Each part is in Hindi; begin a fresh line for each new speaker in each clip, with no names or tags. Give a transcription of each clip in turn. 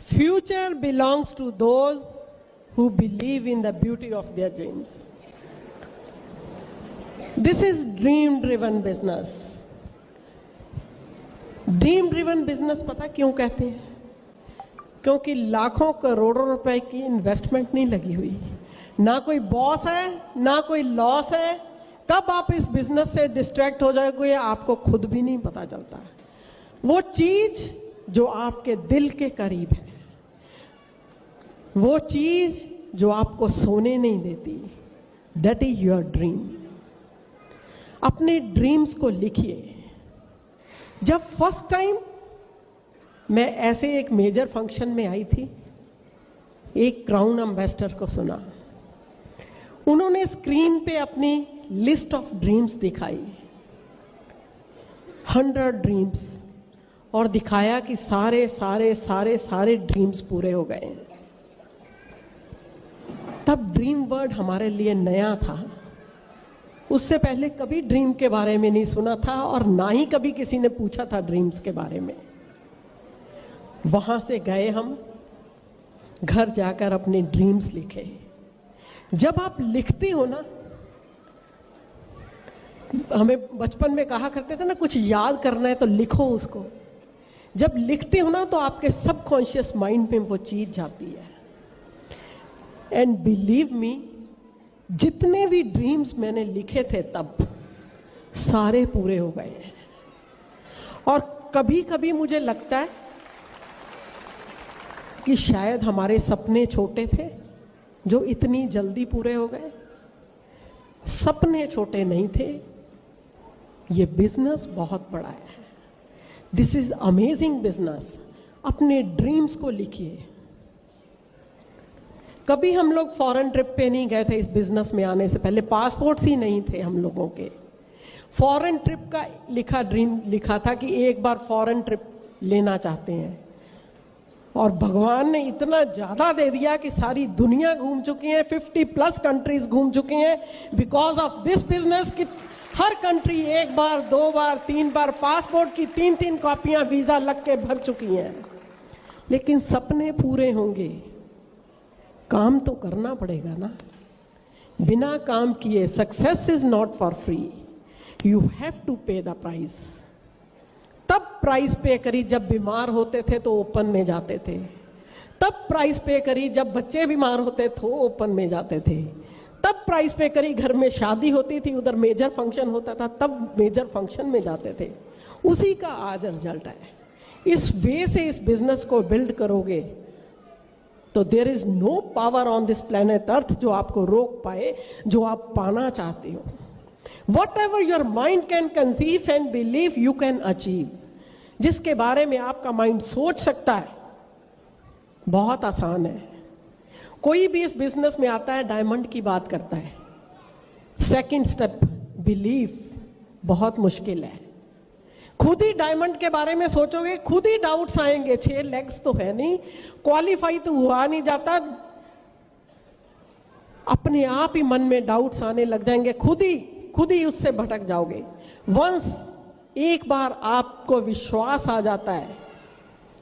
Future belongs to those who believe in the beauty of their dreams. This is dream driven business. Dream driven business पता क्यों कहते हैं? क्योंकि लाखों करोड़ों रुपए की इन्वेस्टमेंट नहीं लगी हुई, ना कोई बॉस है ना कोई लॉस है। कब आप इस बिजनेस से डिस्ट्रैक्ट हो जाओगे आपको खुद भी नहीं पता चलता। वो चीज जो आपके दिल के करीब है, वो चीज जो आपको सोने नहीं देती, दैट इज योर ड्रीम। अपने ड्रीम्स को लिखिए। जब फर्स्ट टाइम मैं ऐसे एक मेजर फंक्शन में आई थी, एक क्राउन एम्बेसडर को सुना, उन्होंने स्क्रीन पे अपनी लिस्ट ऑफ ड्रीम्स दिखाई, 100 ड्रीम्स, और दिखाया कि सारे सारे सारे सारे ड्रीम्स पूरे हो गए। तब ड्रीम वर्ड हमारे लिए नया था। उससे पहले कभी ड्रीम के बारे में नहीं सुना था और ना ही कभी किसी ने पूछा था ड्रीम्स के बारे में। वहां से गए हम, घर जाकर अपने ड्रीम्स लिखे। जब आप लिखते हो ना, हमें बचपन में कहा करते थे ना, कुछ याद करना है तो लिखो उसको। जब लिखते हो ना तो आपके सबकॉन्शियस माइंड में वो चीज जाती है। एंड बिलीव मी, जितने भी ड्रीम्स मैंने लिखे थे तब सारे पूरे हो गए हैं। और कभी कभी मुझे लगता है कि शायद हमारे सपने छोटे थे जो इतनी जल्दी पूरे हो गए। सपने छोटे नहीं थे, ये बिजनेस बहुत बड़ा है। This is amazing business. अपने ड्रीम्स को लिखिए। कभी हम लोग फॉरेन ट्रिप पे नहीं गए थे। इस बिजनेस में आने से पहले पासपोर्ट्स ही नहीं थे हम लोगों के। फॉरेन ट्रिप का लिखा ड्रीम लिखा था कि एक बार फॉरेन ट्रिप लेना चाहते हैं, और भगवान ने इतना ज्यादा दे दिया कि सारी दुनिया घूम चुकी है, 50+ कंट्रीज घूम चुकी हैं बिकॉज ऑफ दिस बिजनेस। कि हर कंट्री एक बार, 2 बार, 3 बार पासपोर्ट की 3-3 कॉपियां वीजा लग के भर चुकी हैं। लेकिन सपने पूरे होंगे, काम तो करना पड़ेगा ना। बिना काम किए success is not for free, you have to pay the price. तब प्राइस पे करी जब बीमार होते थे तो ओपन में जाते थे। तब प्राइस पे करी जब बच्चे बीमार होते तो ओपन में जाते थे। तब प्राइस पे करी घर में शादी होती थी, उधर मेजर फंक्शन होता था, तब मेजर फंक्शन में जाते थे। उसी का आज रिजल्ट है। इस वे से इस बिजनेस को बिल्ड करोगे तो there is no power on this planet earth जो आपको रोक पाए जो आप पाना चाहते हो। Whatever your mind can conceive and believe you can achieve. जिसके बारे में आपका माइंड सोच सकता है, बहुत आसान है। कोई भी इस बिजनेस में आता है डायमंड की बात करता है। सेकंड स्टेप बिलीव बहुत मुश्किल है। खुद ही डायमंड के बारे में सोचोगे, खुद ही डाउट्स आएंगे। 6 लेग्स तो है नहीं, क्वालिफाई तो हुआ नहीं जाता, अपने आप ही मन में डाउट्स आने लग जाएंगे। खुद ही उससे भटक जाओगे। वंस एक बार आपको विश्वास आ जाता है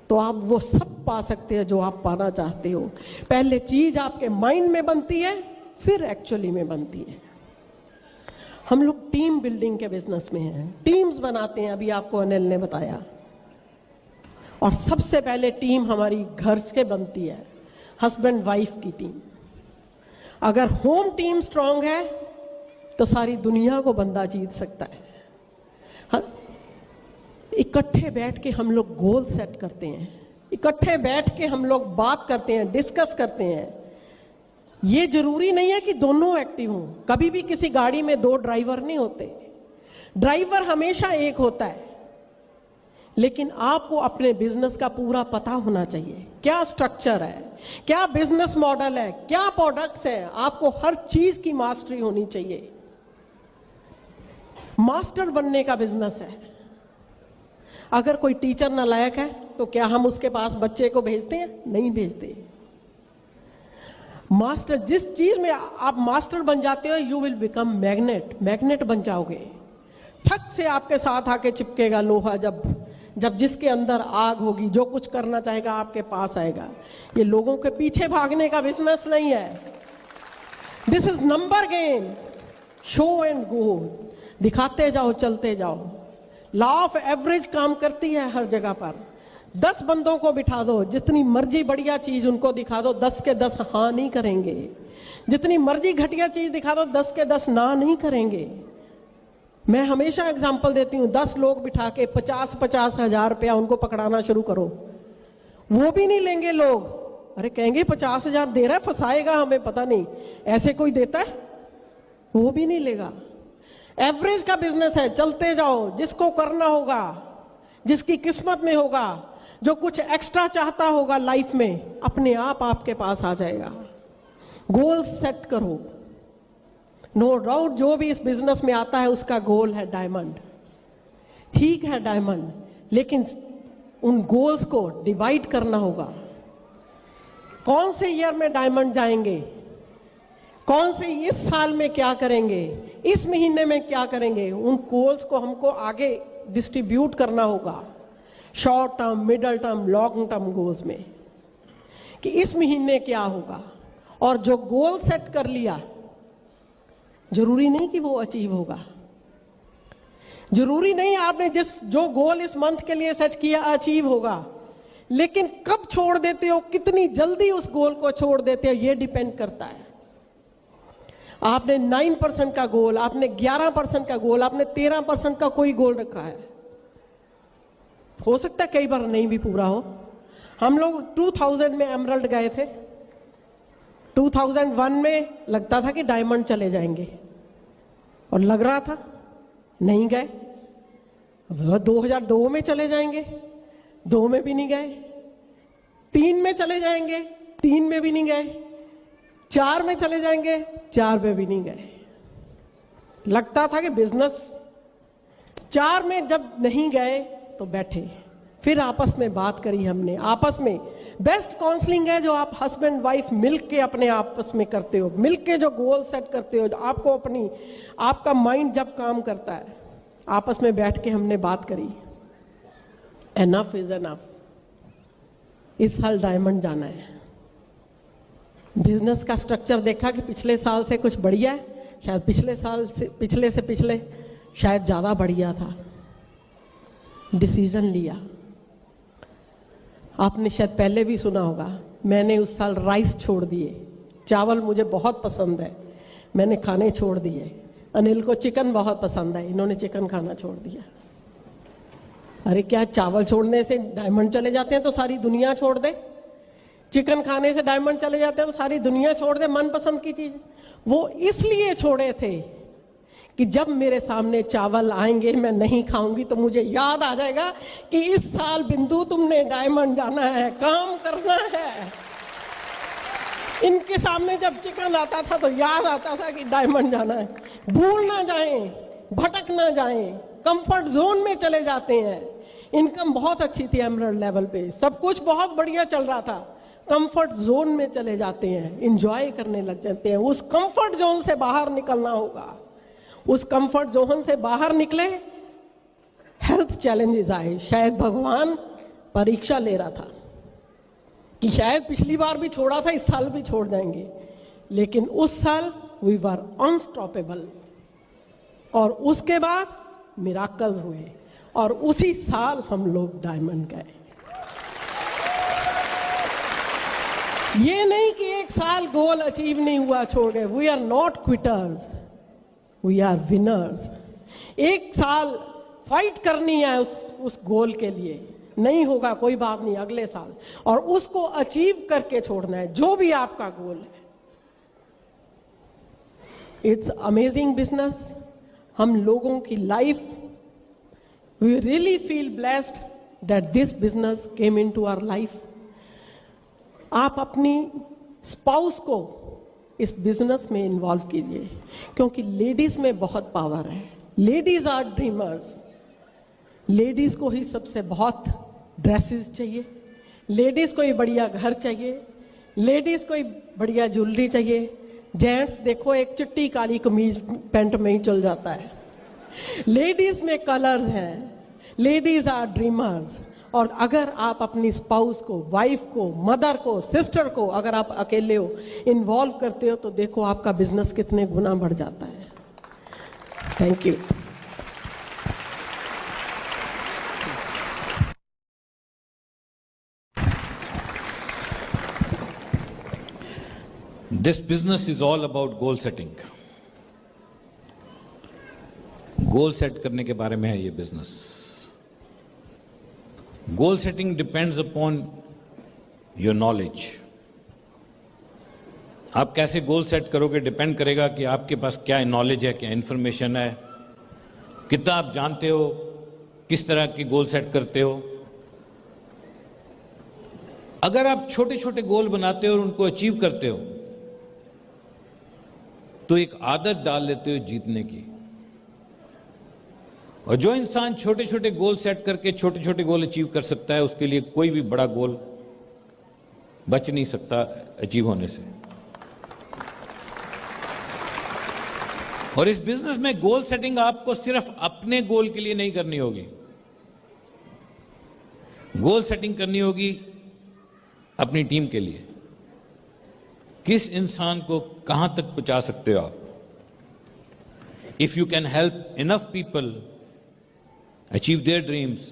तो आप वो सब पा सकते हैं जो आप पाना चाहते हो। पहले चीज आपके माइंड में बनती है, फिर एक्चुअली में बनती है। हम लोग टीम बिल्डिंग के बिजनेस में हैं, टीम्स बनाते हैं। अभी आपको अनिल ने बताया। और सबसे पहले टीम हमारी घर से बनती है, हस्बैंड वाइफ की टीम। अगर होम टीम स्ट्रांग है तो सारी दुनिया को बंदा जीत सकता है। इकट्ठे बैठ के हम लोग गोल सेट करते हैं, इकट्ठे बैठ के हम लोग बात करते हैं, डिस्कस करते हैं। ये जरूरी नहीं है कि दोनों एक्टिव हों। कभी भी किसी गाड़ी में 2 ड्राइवर नहीं होते। ड्राइवर हमेशा एक होता है। लेकिन आपको अपने बिजनेस का पूरा पता होना चाहिए। क्या स्ट्रक्चर है, क्या बिजनेस मॉडल है, क्या प्रोडक्ट्स है। आपको हर चीज की मास्टरी होनी चाहिए। मास्टर बनने का बिजनेस है। अगर कोई टीचर नालायक है तो क्या हम उसके पास बच्चे को भेजते हैं? नहीं भेजते। मास्टर, जिस चीज में आप मास्टर बन जाते हो, you will become magnet. Magnet बन जाओगे। ठक से आपके साथ आके चिपकेगा लोहा। जब जब जिसके अंदर आग होगी, जो कुछ करना चाहेगा आपके पास आएगा। ये लोगों के पीछे भागने का बिजनेस नहीं है। This is number game, show and go, दिखाते जाओ, चलते जाओ। लॉ ऑफ एवरेज काम करती है हर जगह पर। 10 बंदों को बिठा दो, जितनी मर्जी बढ़िया चीज उनको दिखा दो, 10 के 10 हाँ नहीं करेंगे। जितनी मर्जी घटिया चीज दिखा दो, 10 के 10 ना नहीं करेंगे। मैं हमेशा एग्जांपल देती हूं, 10 लोग बिठा के 50-50 हजार रुपया उनको पकड़ाना शुरू करो, वो भी नहीं लेंगे लोग। अरे कहेंगे 50,000 दे रहा है, फंसाएगा हमें, पता नहीं ऐसे कोई देता है, वो भी नहीं लेगा। एवरेज का बिजनेस है, चलते जाओ, जिसको करना होगा, जिसकी किस्मत में होगा, जो कुछ एक्स्ट्रा चाहता होगा लाइफ में, अपने आप आपके पास आ जाएगा। गोल सेट करो। नो डाउट जो भी इस बिजनेस में आता है उसका गोल है डायमंड, ठीक है डायमंड, लेकिन उन गोल्स को डिवाइड करना होगा। कौन से ईयर में डायमंड जाएंगे, कौन से इस साल में क्या करेंगे, इस महीने में क्या करेंगे, उन गोल्स को हमको आगे डिस्ट्रीब्यूट करना होगा, short term, middle term, long term goals में, कि इस महीने क्या होगा। और जो गोल सेट कर लिया, जरूरी नहीं कि वो अचीव होगा, जरूरी नहीं आपने जो गोल इस मंथ के लिए सेट किया अचीव होगा, लेकिन कब छोड़ देते हो, कितनी जल्दी उस गोल को छोड़ देते हो, ये डिपेंड करता है। आपने 9% का गोल, आपने 11% का गोल, आपने 13% का कोई गोल रखा है, हो सकता है कई बार नहीं भी पूरा हो। हम लोग 2000 में एमरल्ड गए थे, 2001 में लगता था कि डायमंड चले जाएंगे और लग रहा था, नहीं गए। 2002 में चले जाएंगे, 2 में भी नहीं गए। 3 में चले जाएंगे, 3 में भी नहीं गए। 4 में चले जाएंगे, 4 में भी नहीं गए। लगता था कि बिजनेस, 4 में जब नहीं गए तो बैठे, फिर आपस में बात करी हमने। आपस में बेस्ट काउंसलिंग है जो आप हस्बैंड वाइफ मिलके अपने आपस में करते हो, मिलके जो गोल सेट करते हो, जो आपको अपनी, आपका माइंड जब काम करता है, आपस में बैठ के हमने बात करी, एनफ इज एनफ, इस साल डायमंड जाना है। बिजनेस का स्ट्रक्चर देखा कि पिछले साल से कुछ बढ़िया है, शायद पिछले साल से पिछले शायद ज्यादा बढ़िया था। डिसीजन लिया। आपने शायद पहले भी सुना होगा, मैंने उस साल राइस छोड़ दिए, चावल मुझे बहुत पसंद है, मैंने खाने छोड़ दिए। अनिल को चिकन बहुत पसंद है, इन्होंने चिकन खाना छोड़ दिया। अरे क्या चावल छोड़ने से डायमंड चले जाते हैं तो सारी दुनिया छोड़ दे? चिकन खाने से डायमंड चले जाते हैं तो सारी दुनिया छोड़ दे मनपसंद की चीज? वो इसलिए छोड़े थे कि जब मेरे सामने चावल आएंगे मैं नहीं खाऊंगी तो मुझे याद आ जाएगा कि इस साल बिंदु तुमने डायमंड जाना है, काम करना है। इनके सामने जब चिकन आता था तो याद आता था कि डायमंड जाना है। भूल ना जाएं, भटक ना जाएं, कंफर्ट जोन में चले जाते हैं। इनकम बहुत अच्छी थी एमरल्ड लेवल पे, सब कुछ बहुत बढ़िया चल रहा था, कंफर्ट जोन में चले जाते हैं, एंजॉय करने लग जाते हैं। उस कंफर्ट जोन से बाहर निकलना होगा। उस कंफर्ट जोन से बाहर निकले, हेल्थ चैलेंजेस आए। शायद भगवान परीक्षा ले रहा था कि शायद पिछली बार भी छोड़ा था, इस साल भी छोड़ जाएंगे, लेकिन उस साल वी वर अनस्टॉपेबल। और उसके बाद मिराकल्स हुए और उसी साल हम लोग डायमंड गए। ये नहीं कि एक साल गोल अचीव नहीं हुआ छोड़ गए। We are not quitters, we are winners. एक साल फाइट करनी है उस गोल के लिए, नहीं होगा कोई बात नहीं, अगले साल, और उसको अचीव करके छोड़ना है जो भी आपका गोल है। It's amazing business. हम लोगों की life, we really feel blessed that this business came into our life. आप अपनी स्पाउस को इस बिजनेस में इन्वॉल्व कीजिए, क्योंकि लेडीज में बहुत पावर है। Ladies are dreamers. लेडीज को ही सबसे बहुत ड्रेसेस चाहिए, लेडीज को ही बढ़िया घर चाहिए, लेडीज को ही बढ़िया ज्वेलरी चाहिए। जेंट्स देखो एक चिट्टी काली कमीज पैंट में ही चल जाता है। लेडीज में कलर्स हैं, लेडीज आर ड्रीमर्स। और अगर आप अपनी स्पाउस को, वाइफ को, मदर को, सिस्टर को अगर आप अकेले हो, इन्वॉल्व करते हो, तो देखो आपका बिजनेस कितने गुना बढ़ जाता है। Thank you.
This business is all about goal setting. Goal set करने के बारे में है ये business. Goal setting depends upon your knowledge. आप कैसे गोल सेट करोगे डिपेंड करेगा कि आपके पास क्या नॉलेज है, क्या इंफॉर्मेशन है, कितना आप जानते हो, किस तरह की गोल सेट करते हो। अगर आप छोटे छोटे गोल बनाते हो और उनको अचीव करते हो तो एक आदत डाल लेते हो जीतने की। और जो इंसान छोटे छोटे गोल सेट करके छोटे छोटे गोल अचीव कर सकता है, उसके लिए कोई भी बड़ा गोल बच नहीं सकता अचीव होने से। और इस बिजनेस में गोल सेटिंग आपको सिर्फ अपने गोल के लिए नहीं करनी होगी, गोल सेटिंग करनी होगी अपनी टीम के लिए। किस इंसान को कहां तक पहुंचा सकते हो आप? If you can help enough people achieve their dreams,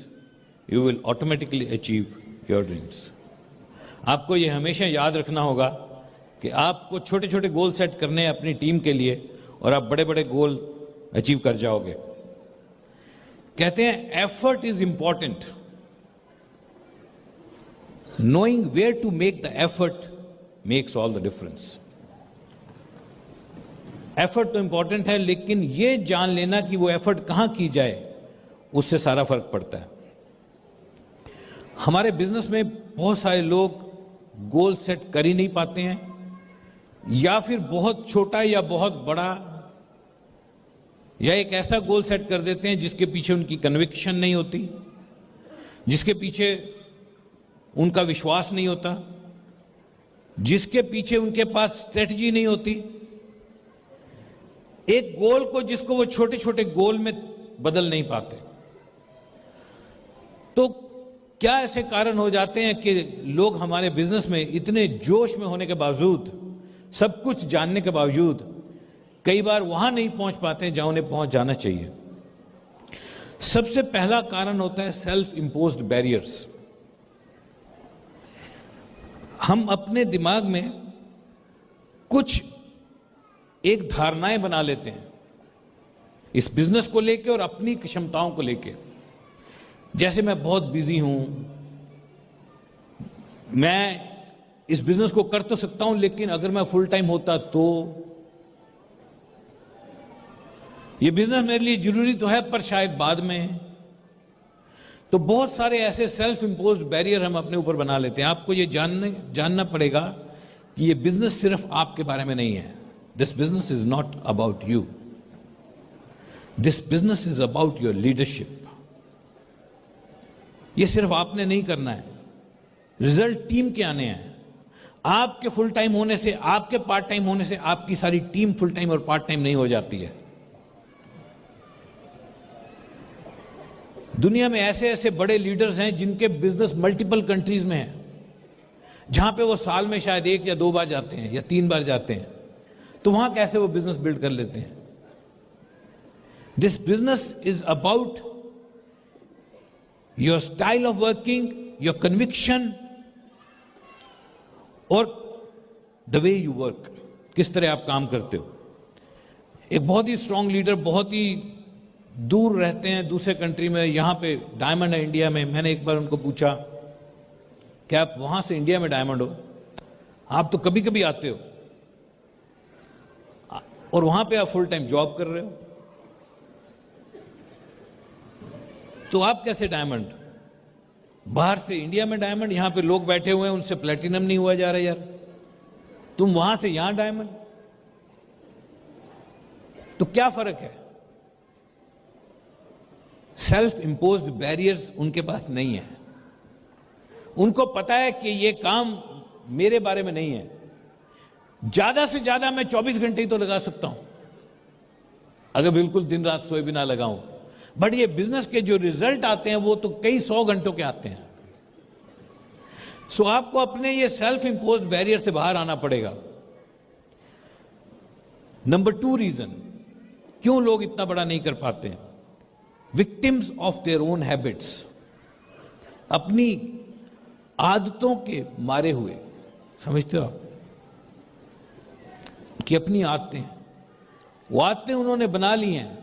you will automatically achieve your dreams. आपको यह हमेशा याद रखना होगा कि आपको छोटे छोटे गोल सेट करने हैं अपनी टीम के लिए और आप बड़े बड़े गोल अचीव कर जाओगे। कहते हैं effort is important, knowing where to make the effort makes all the difference. Effort तो इंपॉर्टेंट है, लेकिन यह जान लेना कि वो एफर्ट कहां की जाए, उससे सारा फर्क पड़ता है। हमारे बिजनेस में बहुत सारे लोग गोल सेट कर ही नहीं पाते हैं, या फिर बहुत छोटा या बहुत बड़ा, या एक ऐसा गोल सेट कर देते हैं जिसके पीछे उनकी कन्विक्शन नहीं होती, जिसके पीछे उनका विश्वास नहीं होता, जिसके पीछे उनके पास स्ट्रेटजी नहीं होती। एक गोल को जिसको वो छोटे छोटे गोल में बदल नहीं पाते। तो क्या ऐसे कारण हो जाते हैं कि लोग हमारे बिजनेस में इतने जोश में होने के बावजूद, सब कुछ जानने के बावजूद, कई बार वहां नहीं पहुंच पाते जहां उन्हें पहुंच जाना चाहिए। सबसे पहला कारण होता है सेल्फ इंपोज्ड बैरियर्स। हम अपने दिमाग में कुछ एक धारणाएं बना लेते हैं इस बिजनेस को लेके और अपनी क्षमताओं को लेके। जैसे मैं बहुत बिजी हूं, मैं इस बिजनेस को कर तो सकता हूं, लेकिन अगर मैं फुल टाइम होता तो ये बिजनेस मेरे लिए जरूरी तो है पर शायद बाद में। तो बहुत सारे ऐसे सेल्फ इंपोज्ड बैरियर हम अपने ऊपर बना लेते हैं। आपको ये जानना पड़ेगा कि ये बिजनेस सिर्फ आपके बारे में नहीं है। This business is not about you, this business is about your leadership. ये सिर्फ आपने नहीं करना है, रिजल्ट टीम के आने हैं। आपके फुल टाइम होने से, आपके पार्ट टाइम होने से आपकी सारी टीम फुल टाइम और पार्ट टाइम नहीं हो जाती है। दुनिया में ऐसे ऐसे बड़े लीडर्स हैं जिनके बिजनेस मल्टीपल कंट्रीज में है, जहां पे वो साल में शायद 1 या 2 बार जाते हैं या 3 बार जाते हैं। तो वहां कैसे वो बिजनेस बिल्ड कर लेते हैं? This business is about your style of working, your conviction और द वे यू वर्क, किस तरह आप काम करते हो। एक बहुत ही स्ट्रांग लीडर बहुत ही दूर रहते हैं, दूसरे कंट्री में, यहां पे डायमंड है इंडिया में। मैंने एक बार उनको पूछा कि आप वहां से इंडिया में डायमंड हो, आप तो कभी कभी आते हो और वहां पे आप फुल टाइम जॉब कर रहे हो, तो आप कैसे डायमंड? बाहर से इंडिया में डायमंड, यहां पे लोग बैठे हुए हैं उनसे प्लेटिनम नहीं हुआ जा रहा यार, तुम वहां से यहां डायमंड, तो क्या फर्क है? सेल्फ इंपोज्ड बैरियर्स उनके पास नहीं है। उनको पता है कि ये काम मेरे बारे में नहीं है, ज्यादा से ज्यादा मैं 24 घंटे ही तो लगा सकता हूं, अगर बिल्कुल दिन रात सोए बिना लगाऊं। बट ये बिजनेस के जो रिजल्ट आते हैं वो तो कई 100 घंटों के आते हैं। सो आपको अपने ये सेल्फ इंपोज्ड बैरियर से बाहर आना पड़ेगा। नंबर 2 रीजन क्यों लोग इतना बड़ा नहीं कर पाते हैं, victims of their own habits, अपनी आदतों के मारे हुए। समझते हो आप कि अपनी आदतें, वो आदतें उन्होंने बना ली हैं,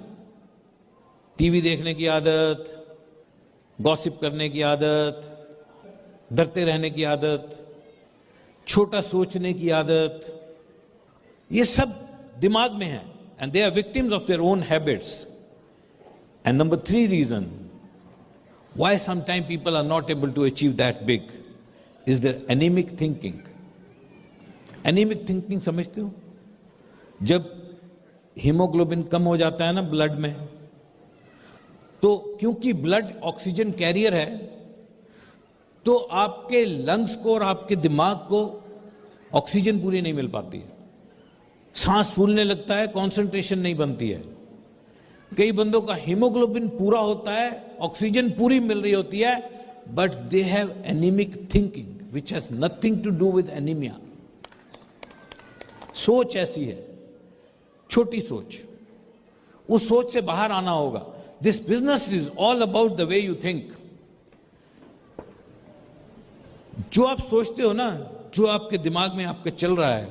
टीवी देखने की आदत, गॉसिप करने की आदत, डरते रहने की आदत, छोटा सोचने की आदत, ये सब दिमाग में है, and they are victims of their own habits. And number 3 reason why sometime people are not able to achieve that big is their anaemic thinking. Anaemic thinking समझते हो? जब हीमोग्लोबिन कम हो जाता है ना ब्लड में, तो क्योंकि ब्लड ऑक्सीजन कैरियर है, तो आपके लंग्स को और आपके दिमाग को ऑक्सीजन पूरी नहीं मिल पाती है, सांस फूलने लगता है, कंसंट्रेशन नहीं बनती है। कई बंदों का हीमोग्लोबिन पूरा होता है, ऑक्सीजन पूरी मिल रही होती है, but they have anaemic thinking which has nothing to do with anaemia. सोच ऐसी है, छोटी सोच, उस सोच से बाहर आना होगा। This business is all about the way you think. जो आप सोचते हो ना, जो आपके दिमाग में आपके चल रहा है,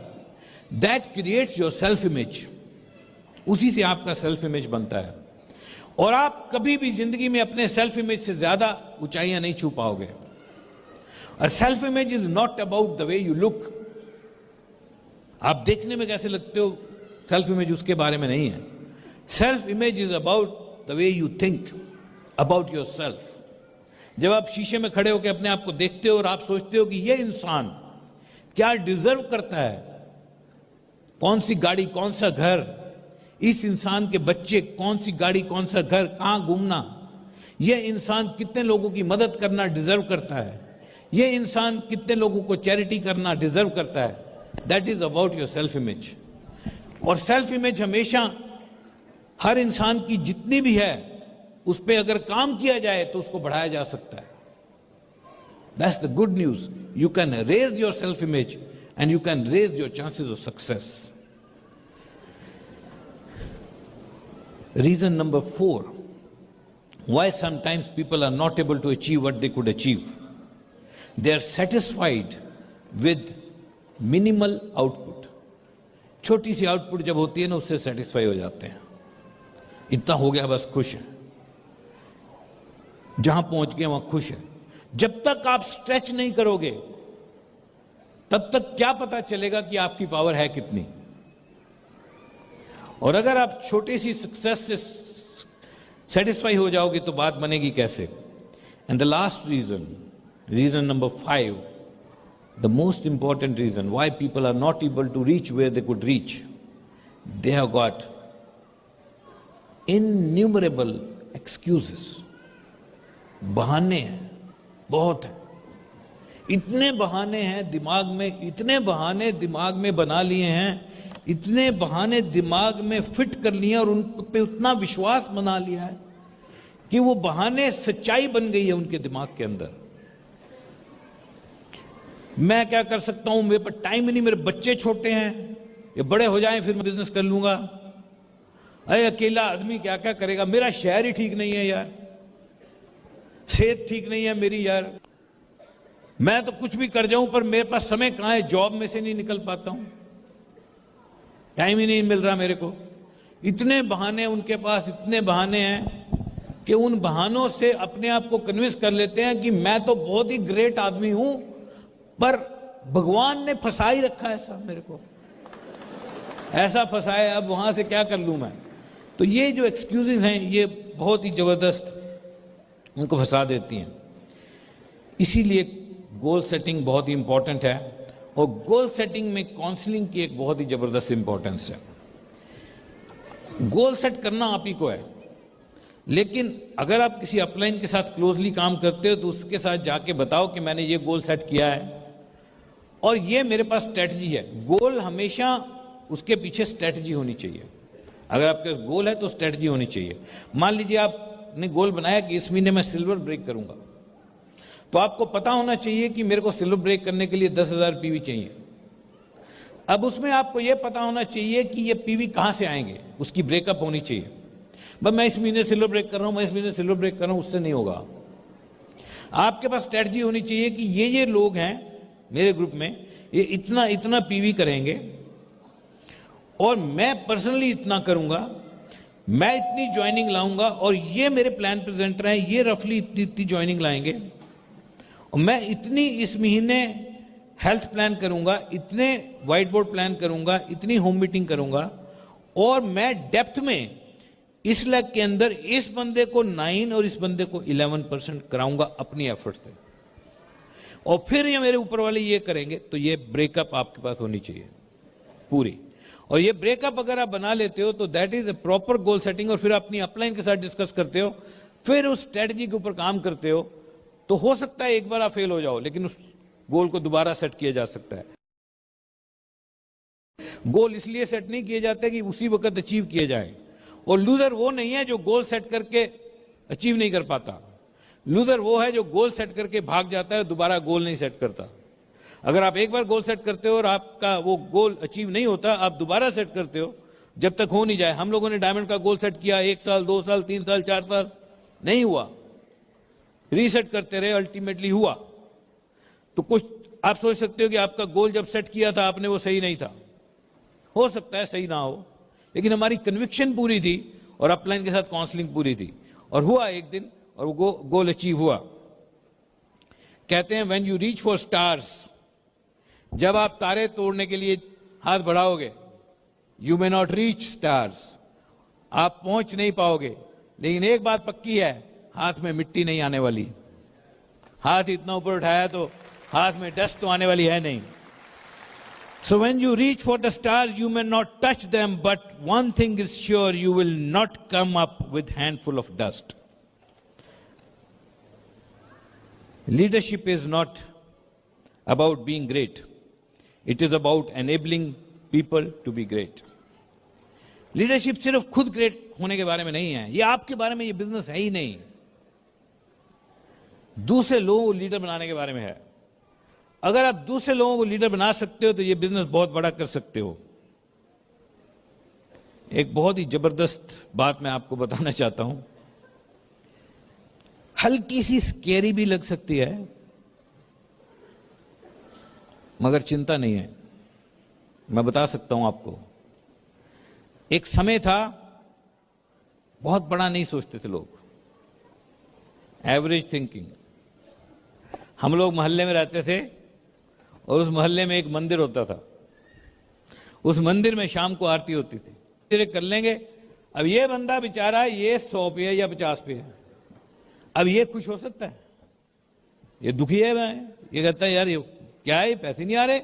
that creates your self image. उसी से आपका सेल्फ इमेज बनता है, और आप कभी भी जिंदगी में अपने सेल्फ इमेज से ज्यादा ऊंचाइयां नहीं छू पाओगे। और self image is not about the way you look, आप देखने में कैसे लगते हो, सेल्फ इमेज उसके बारे में नहीं है। Self image is about the way you think about your self. जब आप शीशे में खड़े होकर अपने आप को देखते हो और आप सोचते हो कि यह इंसान क्या डिजर्व करता है, कौन सी गाड़ी, कौन सा घर, इस इंसान के बच्चे, कौन सी गाड़ी, कौन सा घर, कहां घूमना, यह इंसान कितने लोगों की मदद करना डिजर्व करता है, यह इंसान कितने लोगों को चैरिटी करना डिजर्व करता है, that is about your self image. और सेल्फ इमेज हमेशा हर इंसान की जितनी भी है, उस पर अगर काम किया जाए तो उसको बढ़ाया जा सकता है। That's the good news. You can raise your self image and you can raise your chances of success. Reason number 4 why sometimes people are not able to achieve what they could achieve. They are satisfied with minimal output. छोटी सी आउटपुट जब होती है ना, उससे सेटिस्फाई हो जाते हैं, इतना हो गया बस, खुश है, जहां पहुंच गए वहां खुश है। जब तक आप स्ट्रेच नहीं करोगे, तब तक क्या पता चलेगा कि आपकी पावर है कितनी। और अगर आप छोटी सी सक्सेस से सेटिस्फाई हो जाओगे तो बात बनेगी कैसे। And the last reason, reason number 5, the most important reason why people are not able to reach where they could reach, they have got innumerable excuses. बहाने हैं, बहुत है, इतने बहाने हैं दिमाग में, इतने बहाने दिमाग में बना लिए हैं, इतने बहाने दिमाग में फिट कर लिए और उन पे उतना विश्वास बना लिया है कि वो बहाने सच्चाई बन गई है उनके दिमाग के अंदर। मैं क्या कर सकता हूं, मेरे पास टाइम ही नहीं, मेरे बच्चे छोटे हैं, ये बड़े हो जाएं फिर मैं बिजनेस कर लूंगा, अरे अकेला आदमी क्या क्या करेगा, मेरा शहर ही ठीक नहीं है यार, सेहत ठीक नहीं है मेरी यार, मैं तो कुछ भी कर जाऊं पर मेरे पास समय कहां है, जॉब में से नहीं निकल पाता हूं, टाइम ही नहीं मिल रहा मेरे को। इतने बहाने उनके पास, इतने बहाने हैं कि उन बहानों से अपने आप को कन्विंस कर लेते हैं कि मैं तो बहुत ही ग्रेट आदमी हूं, पर भगवान ने फंसा ही रखा है साहब मेरे को, ऐसा फंसाया, अब वहां से क्या कर लूं मैं। तो ये जो एक्सक्यूजेस हैं ये बहुत ही जबरदस्त उनको फंसा देती हैं। इसीलिए गोल सेटिंग बहुत ही इंपॉर्टेंट है, और गोल सेटिंग में काउंसलिंग की एक बहुत ही जबरदस्त इंपॉर्टेंस है। गोल सेट करना आप ही को है, लेकिन अगर आप किसी अपलाइन के साथ क्लोजली काम करते हो तो उसके साथ जाके बताओ कि मैंने ये गोल सेट किया है और ये मेरे पास स्ट्रेटजी है। गोल हमेशा उसके पीछे स्ट्रेटजी होनी चाहिए। अगर आपके गोल है तो स्ट्रेटजी होनी चाहिए। मान लीजिए आप आपने गोल बनाया कि इस महीने मैं सिल्वर ब्रेक करूंगा, तो आपको पता होना चाहिए कि मेरे को सिल्वर ब्रेक करने के लिए 10,000 पीवी चाहिए। अब उसमें आपको यह पता होना चाहिए कि ये पीवी कहां से आएंगे, उसकी ब्रेकअप होनी चाहिए। बस मैं इस महीने सिल्वर ब्रेक कर रहा हूं, मैं इस महीने सिल्वर ब्रेक कर रहा हूं, उससे नहीं होगा। आपके पास स्ट्रेटजी होनी चाहिए कि ये लोग हैं मेरे ग्रुप में, ये इतना इतना पीवी करेंगे और मैं पर्सनली इतना करूंगा, मैं इतनी ज्वाइनिंग लाऊंगा और ये मेरे प्लान प्रेजेंटर हैं, ये रफली इतनी इतनी ज्वाइनिंग लाएंगे और मैं इतनी इस महीने हेल्थ प्लान करूंगा, इतने व्हाइट बोर्ड प्लान करूंगा, इतनी होम मीटिंग करूंगा और मैं डेप्थ में इस लेग के अंदर इस बंदे को 9 और इस बंदे को 11% कराऊंगा अपनी एफर्ट से, और फिर ये मेरे ऊपर वाले ये करेंगे। तो ये ब्रेकअप आपके पास होनी चाहिए पूरी, और ये ब्रेकअप अगर आप बना लेते हो तो that is a proper goal setting, और फिर अपनी अपलाइन के साथ डिस्कस करते हो, फिर उस स्ट्रेटजी के ऊपर काम करते हो, तो हो सकता है एक बार आप फेल हो जाओ लेकिन उस गोल को दोबारा सेट किया जा सकता है। गोल इसलिए सेट नहीं किए जाते कि उसी वक्त अचीव किए जाए, और लूजर वो नहीं है जो गोल सेट करके अचीव नहीं कर पाता। लूजर वो है जो गोल सेट करके भाग जाता है, दोबारा गोल नहीं सेट करता। अगर आप एक बार गोल सेट करते हो और आपका वो गोल अचीव नहीं होता, आप दोबारा सेट करते हो जब तक हो नहीं जाए। हम लोगों ने डायमंड का गोल सेट किया, 1 साल 2 साल 3 साल 4 साल, नहीं हुआ, रीसेट करते रहे, अल्टीमेटली हुआ। तो कुछ आप सोच सकते हो कि आपका गोल जब सेट किया था आपने वो सही नहीं था, हो सकता है सही ना हो, लेकिन हमारी कन्विक्शन पूरी थी और अपलाइन के साथ काउंसलिंग पूरी थी, और हुआ एक दिन और वो गोल अचीव हुआ। कहते हैं when you reach for stars, जब आप तारे तोड़ने के लिए हाथ बढ़ाओगे, you may not reach stars, आप पहुंच नहीं पाओगे, लेकिन एक बात पक्की है, हाथ में मिट्टी नहीं आने वाली। हाथ इतना ऊपर उठाया तो हाथ में डस्ट तो आने वाली है नहीं। So when you reach for the stars, you may not touch them, but one thing is sure, you will not come up with handful of dust. Leadership is not about being great. It is about enabling people to be great. Leadership सिर्फ खुद ग्रेट होने के बारे में नहीं है, ये आपके बारे में, ये बिजनेस है ही नहीं, दूसरे लोगों को लीडर बनाने के बारे में है। अगर आप दूसरे लोगों को लीडर बना सकते हो तो ये बिजनेस बहुत बड़ा कर सकते हो। एक बहुत ही जबरदस्त बात मैं आपको बताना चाहता हूं, हल्की सी स्केरी भी लग सकती है मगर चिंता नहीं है, मैं बता सकता हूं आपको। एक समय था बहुत बड़ा नहीं सोचते थे लोग, एवरेज थिंकिंग। हम लोग मोहल्ले में रहते थे और उस मोहल्ले में एक मंदिर होता था, उस मंदिर में शाम को आरती होती थी, तेरे कर लेंगे। अब ये बंदा बेचारा ये 100 पे है या 50 पे है, अब ये खुश हो सकता है? ये दुखी है, मैं ये कहता है यार ये क्या है, पैसे नहीं आ रहे,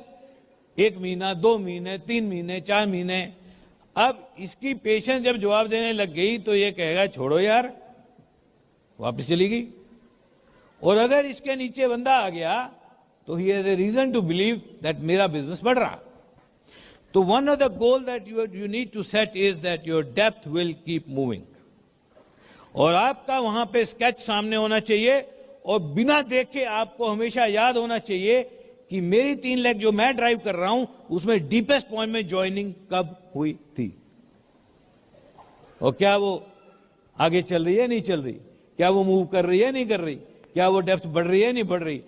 1 महीना 2 महीने 3 महीने 4 महीने। अब इसकी पेशेंस जब जवाब देने लग गई तो ये कहेगा छोड़ो यार, वापस चली गई। और अगर इसके नीचे बंदा आ गया तो ही has a reason to believe that मेरा बिजनेस बढ़ रहा। तो one of the goal that you need to set is that your depth will keep moving, और आपका वहां पे स्केच सामने होना चाहिए, और बिना देखे आपको हमेशा याद होना चाहिए कि मेरी 3 लेग जो मैं ड्राइव कर रहा हूं उसमें डीपेस्ट पॉइंट में ज्वाइनिंग कब हुई थी, और क्या वो आगे चल रही है नहीं चल रही, क्या वो मूव कर रही है नहीं कर रही, क्या वो डेप्थ बढ़ रही है नहीं बढ़ रही।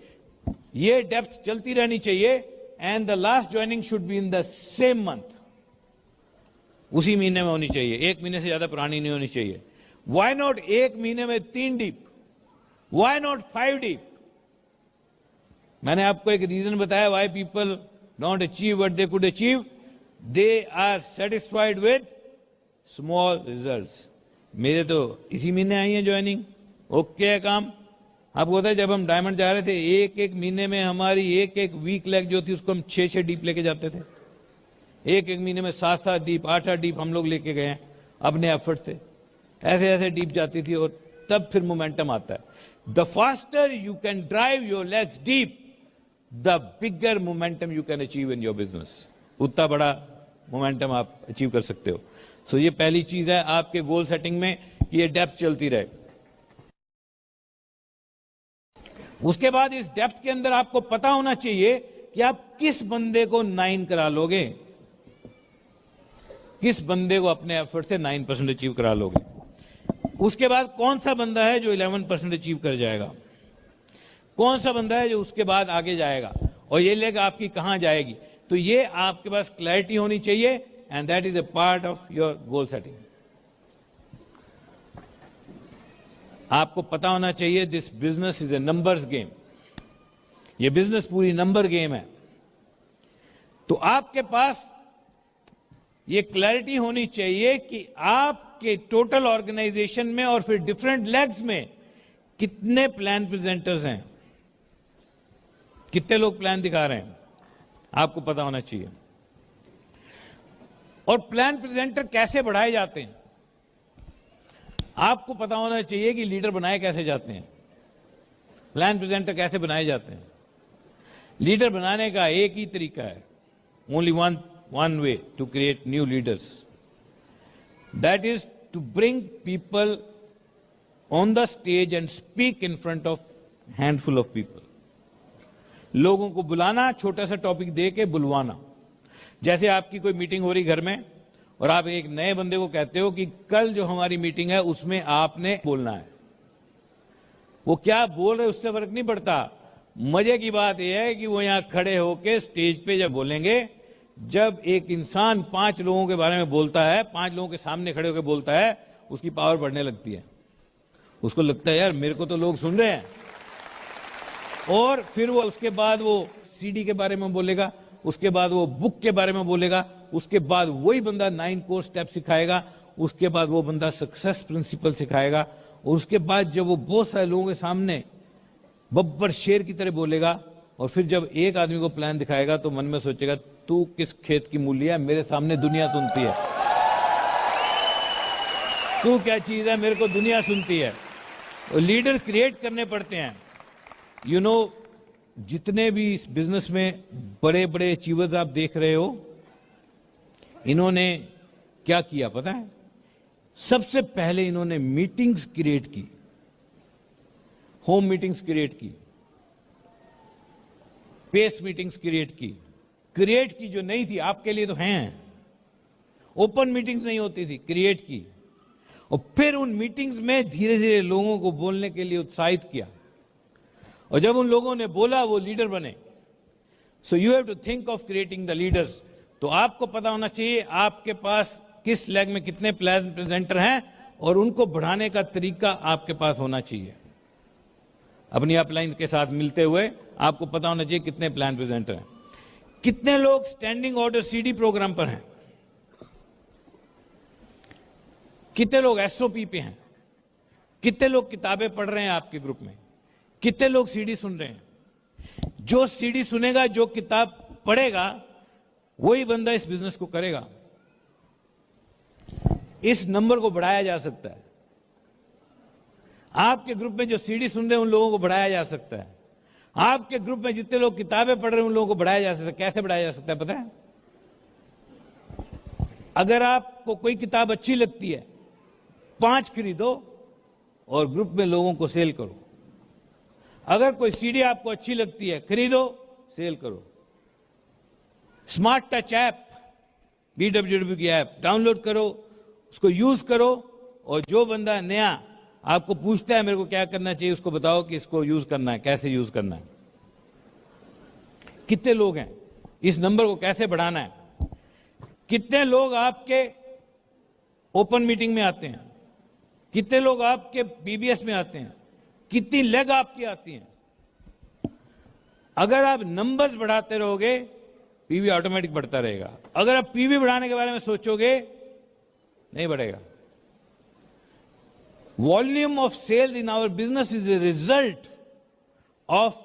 ये डेप्थ चलती रहनी चाहिए, and the last joining should be in the same month, उसी महीने में होनी चाहिए, 1 महीने से ज्यादा पुरानी नहीं होनी चाहिए। व्हाई नॉट 1 महीने में 3 डीप, व्हाई नॉट 5 डीप। मैंने आपको एक रीजन बताया why people don't achieve what they could achieve, they are satisfied with small results. मेरे तो इसी महीने आई है ज्वाइनिंग, ओके है काम। आपको पता है जब हम डायमंड जा रहे थे, एक महीने में हमारी एक वीक लेग जो थी उसको हम 6 डीप लेके जाते थे, एक महीने में 7 डीप 8 डीप हम लोग लेके गए हैं अपने एफर्ट से, ऐसे ऐसे डीप जाती थी, और तब फिर मोमेंटम आता है। The faster you can drive your legs deep, the bigger momentum you can achieve in your business, उतना बड़ा मोमेंटम आप अचीव कर सकते हो। सो ये पहली चीज है आपके गोल सेटिंग में कि ये डेप्थ चलती रहे। उसके बाद इस डेप्थ के अंदर आपको पता होना चाहिए कि आप किस बंदे को 9 करा लोगे, किस बंदे को अपने एफर्ट से 9% अचीव करा लोगे। उसके बाद कौन सा बंदा है जो 11% अचीव कर जाएगा, कौन सा बंदा है जो उसके बाद आगे जाएगा, और ये लेग आपकी कहां जाएगी। तो ये आपके पास क्लैरिटी होनी चाहिए, and that is a part of your goal setting. आपको पता होना चाहिए this business is a numbers game, ये बिजनेस पूरी नंबर गेम है। तो आपके पास ये क्लैरिटी होनी चाहिए कि आपके टोटल ऑर्गेनाइजेशन में और फिर डिफरेंट लेग्स में कितने प्लान प्रेजेंटर्स हैं, कितने लोग प्लान दिखा रहे हैं, आपको पता होना चाहिए। और प्लान प्रेजेंटर कैसे बढ़ाए जाते हैं, आपको पता होना चाहिए कि लीडर बनाए कैसे जाते हैं, प्लान प्रेजेंटर कैसे बनाए जाते हैं। लीडर बनाने का एक ही तरीका है, only one way to create new leaders. That is to bring people on the stage and speak in front of handful of people. लोगों को बुलाना, छोटा सा टॉपिक दे के बुलवाना। जैसे आपकी कोई मीटिंग हो रही घर में और आप एक नए बंदे को कहते हो कि कल जो हमारी मीटिंग है उसमें आपने बोलना है। वो क्या बोल रहे उससे फर्क नहीं पड़ता। मजे की बात यह है कि वो यहां खड़े होके स्टेज पे जब बोलेंगे, जब एक इंसान 5 लोगों के बारे में बोलता है, 5 लोगों के सामने खड़े होकर बोलता है, उसकी पावर बढ़ने लगती है। उसको लगता है यार मेरे को तो लोग सुन रहे हैं। और फिर वो उसके बाद वो सीडी के बारे में बोलेगा, उसके बाद वो बुक के बारे में बोलेगा, उसके बाद वही बंदा 9 कोर स्टेप सिखाएगा, उसके बाद वो बंदा सक्सेस प्रिंसिपल सिखाएगा, और उसके बाद जब वो बहुत सारे लोगों के सामने बब्बर शेर की तरह बोलेगा, और फिर जब एक आदमी को प्लान दिखाएगा तो मन में सोचेगा तू किस खेत की मूली है, मेरे सामने दुनिया सुनती है, तू क्या चीज है, मेरे को दुनिया सुनती है। तो लीडर क्रिएट करने पड़ते हैं। यू नो, जितने भी इस बिजनेस में बड़े बड़े अचीवर्स आप देख रहे हो, इन्होंने क्या किया पता है? सबसे पहले इन्होंने मीटिंग्स क्रिएट की, होम मीटिंग्स क्रिएट की, पेस मीटिंग्स क्रिएट की जो नहीं थी, आपके लिए तो हैं, ओपन मीटिंग्स नहीं होती थी, क्रिएट की। और फिर उन मीटिंग्स में धीरे धीरे लोगों को बोलने के लिए उत्साहित किया, और जब उन लोगों ने बोला वो लीडर बने। So you have to think of creating the leaders. तो आपको पता होना चाहिए आपके पास किस लेग में कितने प्लान प्रेजेंटर हैं, और उनको बढ़ाने का तरीका आपके पास होना चाहिए। अपनी अपलाइन के साथ मिलते हुए आपको पता होना चाहिए कितने प्लान प्रेजेंटर हैं, कितने लोग स्टैंडिंग ऑर्डर सीडी प्रोग्राम पर हैं, कितने लोग एसओपी पे हैं, कितने लोग किताबें पढ़ रहे हैं आपके ग्रुप में, कितने लोग सीडी सुन रहे हैं। जो सीडी सुनेगा, जो किताब पढ़ेगा, वही बंदा इस बिजनेस को करेगा। इस नंबर को बढ़ाया जा सकता है। आपके ग्रुप में जो सीडी सुन रहे हैं उन लोगों को बढ़ाया जा सकता है। आपके ग्रुप में जितने लोग किताबें पढ़ रहे हैं उन लोगों को बढ़ाया जा सकता है। कैसे बढ़ाया जा सकता है पता है? अगर आपको कोई किताब अच्छी लगती है, 5 खरीदो और ग्रुप में लोगों को सेल करो। अगर कोई सीडी आपको अच्छी लगती है, खरीदो, सेल करो। स्मार्ट टच ऐप, BWW की ऐप डाउनलोड करो, उसको यूज करो, और जो बंदा नया आपको पूछता है मेरे को क्या करना चाहिए, उसको बताओ कि इसको यूज करना है, कैसे यूज करना है। कितने लोग हैं, इस नंबर को कैसे बढ़ाना है। कितने लोग आपके ओपन मीटिंग में आते हैं, कितने लोग आपके बीबीएस में आते हैं, कितनी लेग आपकी आती हैं। अगर आप नंबर्स बढ़ाते रहोगे, पीवी ऑटोमेटिक बढ़ता रहेगा। अगर आप पीवी बढ़ाने के बारे में सोचोगे, नहीं बढ़ेगा। Volume of sales in our business is a result of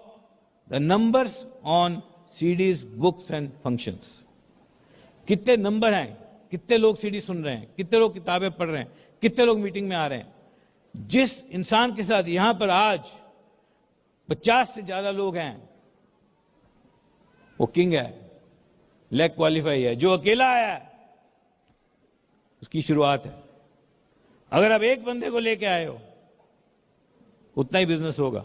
the numbers on CDs, books and functions. कितने नंबर हैं, कितने लोग सीडी सुन रहे हैं, कितने लोग किताबें पढ़ रहे हैं, कितने लोग मीटिंग में आ रहे हैं। जिस इंसान के साथ यहां पर आज 50 से ज्यादा लोग हैं, वो किंग है, लेग क्वालिफाई है। जो अकेला आया है उसकी शुरुआत है। अगर आप एक बंदे को लेके आए हो, उतना ही बिजनेस होगा।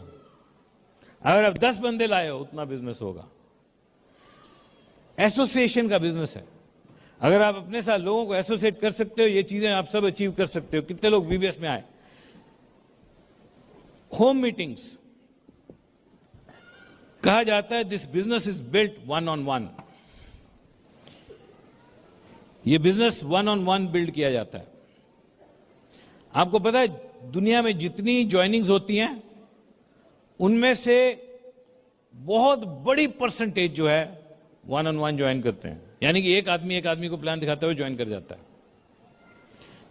अगर आप 10 बंदे लाए हो उतना बिजनेस होगा। एसोसिएशन का बिजनेस है। अगर आप अपने साथ लोगों को एसोसिएट कर सकते हो, ये चीजें आप सब अचीव कर सकते हो। कितने लोग बीबीएस में आए? होम मीटिंग्स, कहा जाता है this business is built 1-on-1। ये बिजनेस 1-on-1 बिल्ड किया जाता है। आपको पता है दुनिया में जितनी ज्वाइनिंग्स होती हैं उनमें से बहुत बड़ी परसेंटेज जो है 1-on-1 ज्वाइन करते हैं। यानी कि एक आदमी को प्लान दिखाते हुए ज्वाइन कर जाता है।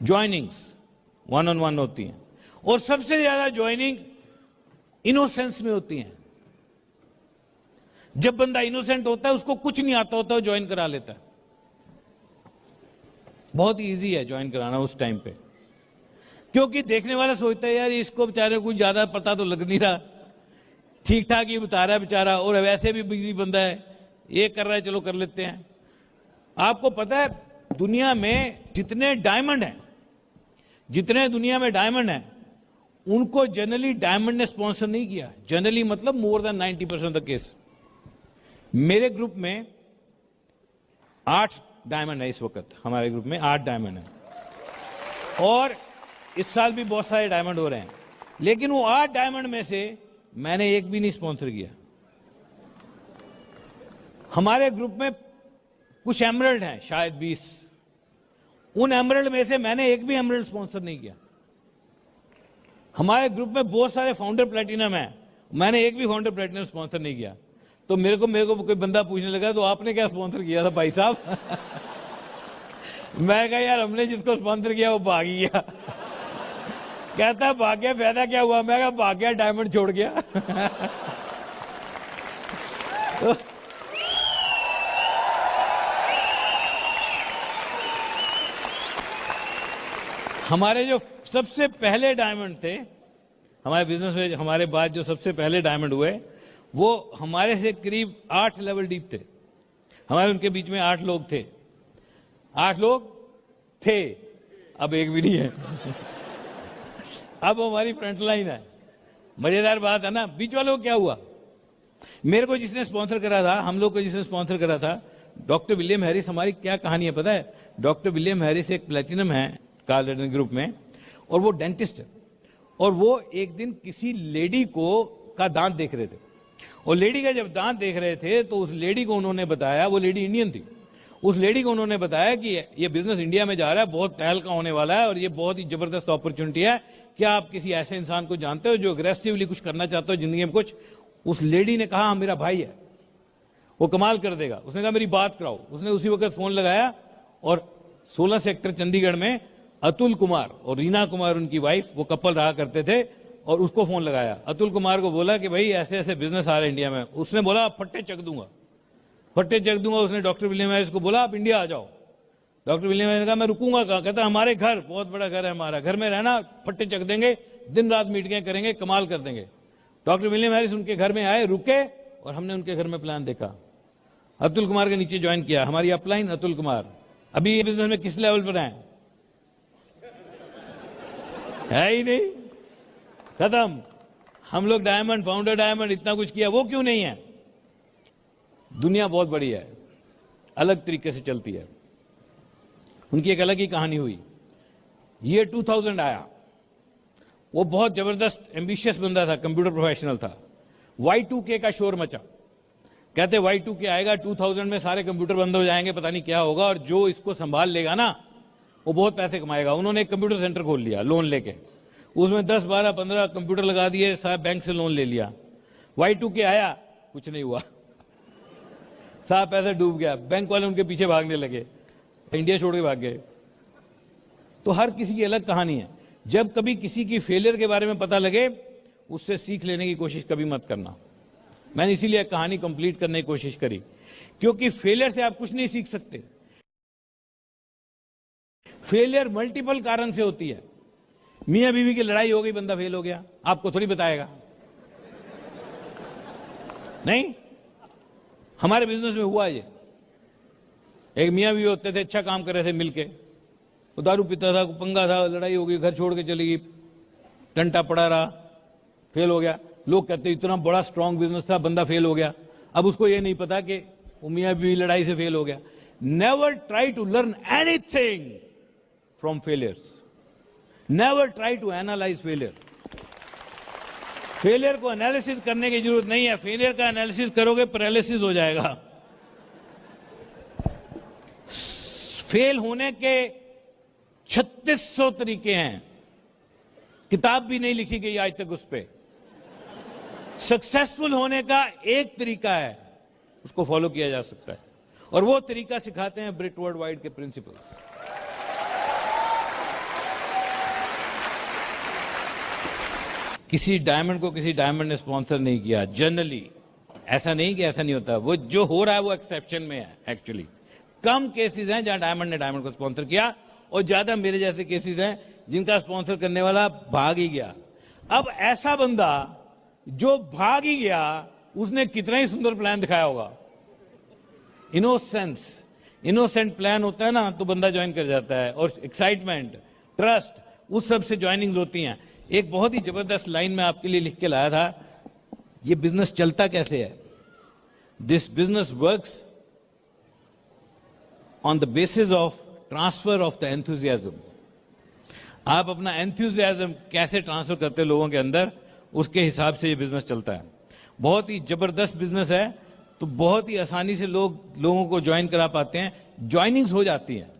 ज्वाइनिंग्स 1-on-1 होती हैं और सबसे ज्यादा ज्वाइनिंग इनोसेंस में होती हैं। जब बंदा इनोसेंट होता है, उसको कुछ नहीं आता होता, वो ज्वाइन करा लेता है। बहुत इजी है ज्वाइन कराना उस टाइम पे, क्योंकि देखने वाला सोचता है यार इसको बेचारे कुछ ज्यादा पता तो लग नहीं रहा, ठीक ठाक ही बता रहा है बेचारा, और वैसे भी बिजी बंदा है, ये कर रहा है चलो कर लेते हैं। आपको पता है दुनिया में जितने डायमंड हैं उनको जनरली डायमंड ने स्पॉन्सर नहीं किया। जनरली मतलब more than 90% of the case. मेरे ग्रुप में 8 डायमंड है इस वक्त, हमारे ग्रुप में 8 डायमंड है, और इस साल भी बहुत सारे डायमंड हो रहे हैं। लेकिन वो 8 डायमंड में से मैंने एक भी नहीं स्पॉन्सर किया। हमारे ग्रुप में कुछ एमरल्ड हैं, शायद 20। उन एमरल्ड में से मैंने एक भी एमरल्ड स्पॉन्सर नहीं किया। हमारे ग्रुप में बहुत सारे फाउंडर प्लेटिनम हैं, मैंने एक भी फाउंडर प्लेटिनम स्पॉन्सर नहीं किया। तो मेरे को कोई बंदा पूछने लगा तो आपने क्या स्पॉन्सर किया था भाई साहब? मैं कहा यार हमने जिसको स्पॉन्सर किया वो भाग गया। कहता है भाग गया, फायदा क्या हुआ? मैं कहा भाग गया, डायमंड छोड़ गया। तो हमारे जो सबसे पहले डायमंड थे हमारे बिजनेस में, हमारे बाद जो सबसे पहले डायमंड हुए वो हमारे से करीब 8 लेवल डीप थे। हमारे उनके बीच में 8 लोग थे। 8 लोग थे, अब एक भी नहीं है। अब हमारी फ्रंट लाइन है। मजेदार बात है ना। बीच वालों को क्या हुआ? मेरे को जिसने स्पॉन्सर करा था, हम लोग को जिसने स्पॉन्सर करा था, डॉक्टर विलियम हैरिस। हमारी क्या कहानी है पता है? डॉक्टर विलियम हैरिस एक प्लेटिनम है कार्ल रेडन ग्रुप में, और वो डेंटिस्ट है। और वो एक दिन किसी लेडी का दांत देख रहे थे, और लेडी का जब दांत देख रहे थे तो उस लेडी को उन्होंने बताया, वो लेडी इंडियन थी, उस लेडी को उन्होंने बताया कि ये बिजनेस इंडिया में जा रहा है, बहुत तहलका होने वाला है और ये बहुत ही जबरदस्त अपॉर्चुनिटी है। क्या आप किसी ऐसे इंसान को जानते हो जो अग्रेसिवली कुछ करना चाहते हो जिंदगी में कुछ? उस लेडी ने कहा मेरा भाई है, वो कमाल कर देगा। उसने कहा मेरी बात कराओ। उसने उसी वक्त फोन लगाया और 16 सेक्टर चंडीगढ़ में अतुल कुमार और रीना कुमार उनकी वाइफ, वो कपल रहा करते थे, और उसको फोन लगाया। अतुल कुमार को बोला कि भाई ऐसे ऐसे बिजनेस आ रहे इंडिया में। उसने बोला फट्टे चक दूंगा, फट्टे चक दूंगा। उसने डॉक्टर विलियम हैरिस को बोला आप इंडिया आ जाओ। डॉक्टर विलियम हैरिस ने कहा मैं रुकूंगा कहाँ? कहता हमारे घर, बहुत बड़ा घर है हमारा, घर में रहना, फट्टे चक देंगे, दिन रात मीटिंगें करेंगे, कमाल कर देंगे। डॉक्टर विलियम हैरिस उनके घर में आए, रुके, और हमने उनके घर में प्लान देखा। अतुल कुमार के नीचे ज्वाइन किया। हमारी अपलाइन अतुल कुमार अभी ये बिजनेस में किस लेवल पर है ही नहीं, खत्म। हम लोग डायमंड, फाउंडर डायमंड, इतना कुछ किया, वो क्यों नहीं है? दुनिया बहुत बड़ी है, अलग तरीके से चलती है। उनकी एक अलग ही कहानी हुई। ये 2000 आया, वो बहुत जबरदस्त एम्बिशियस बंदा था, कंप्यूटर प्रोफेशनल था। Y2K का शोर मचा। कहते Y2K आएगा, 2000 में सारे कंप्यूटर बंद हो जाएंगे, पता नहीं क्या होगा, और जो इसको संभाल लेगा ना वो बहुत पैसे कमाएगा। उन्होंने एक कंप्यूटर सेंटर खोल लिया लोन लेके, उसमें 10, 12, 15 कंप्यूटर लगा दिए, साहब बैंक से लोन ले लिया। Y2K आया, कुछ नहीं हुआ, साहब पैसा डूब गया, बैंक वाले उनके पीछे भागने लगे, इंडिया छोड़ के भाग गए। तो हर किसी की अलग कहानी है। जब कभी किसी की फेलियर के बारे में पता लगे, उससे सीख लेने की कोशिश कभी मत करना। मैंने इसीलिए कहानी कंप्लीट करने की कोशिश करी, क्योंकि फेलियर से आप कुछ नहीं सीख सकते। फेलियर मल्टीपल कारण से होती है। मियां बीवी की लड़ाई हो गई, बंदा फेल हो गया, आपको थोड़ी बताएगा? नहीं, हमारे बिजनेस में हुआ ये। एक मियां बीवी होते थे, अच्छा काम कर रहे थे मिलके, वो दारू पीता था, पंगा था, लड़ाई हो गई, घर छोड़ के चली गई, डंटा पड़ा रहा, फेल हो गया। लोग कहते हैं इतना बड़ा स्ट्रांग बिजनेस था, बंदा फेल हो गया। अब उसको ये नहीं पता कि मियां बीवी लड़ाई से फेल हो गया। Never try to learn anything from failures, never try to analyse failure. Failure को एनालिसिस करने की जरूरत नहीं है, फेलियर का एनालिसिस करोगे पैरालिसिस हो जाएगा। फेल होने के 3600 तरीके हैं, किताब भी नहीं लिखी गई आज तक उस पे। सक्सेसफुल होने का एक तरीका है, उसको फॉलो किया जा सकता है, और वो तरीका सिखाते हैं ब्रिट वर्ल्ड वाइड के प्रिंसिपल्स। किसी डायमंड को किसी डायमंड ने स्पॉन्सर नहीं किया जनरली, ऐसा नहीं कि ऐसा नहीं होता, वो जो हो रहा है वो एक्सेप्शन में है। एक्चुअली कम केसेस हैं जहां डायमंड ने डायमंड को स्पॉन्सर किया, और ज्यादा मेरे जैसे केसेस हैं जिनका स्पॉन्सर करने वाला भाग ही गया। अब ऐसा बंदा जो भाग ही गया, उसने कितना ही सुंदर प्लान दिखाया होगा। इनोसेंट प्लान होता है ना, तो बंदा ज्वाइन कर जाता है, और एक्साइटमेंट, ट्रस्ट, उस सब से ज्वाइनिंग्स होती हैं। एक बहुत ही जबरदस्त लाइन में आपके लिए लिख के लाया था, ये बिजनेस चलता कैसे है। This business works on the basis of transfer of the enthusiasm. आप अपना एंथुजियाज्म कैसे ट्रांसफर करते हैं लोगों के अंदर, उसके हिसाब से ये बिजनेस चलता है। बहुत ही जबरदस्त बिजनेस है, तो बहुत ही आसानी से लोगों को ज्वाइन करा पाते हैं, ज्वाइनिंग्स हो जाती हैं।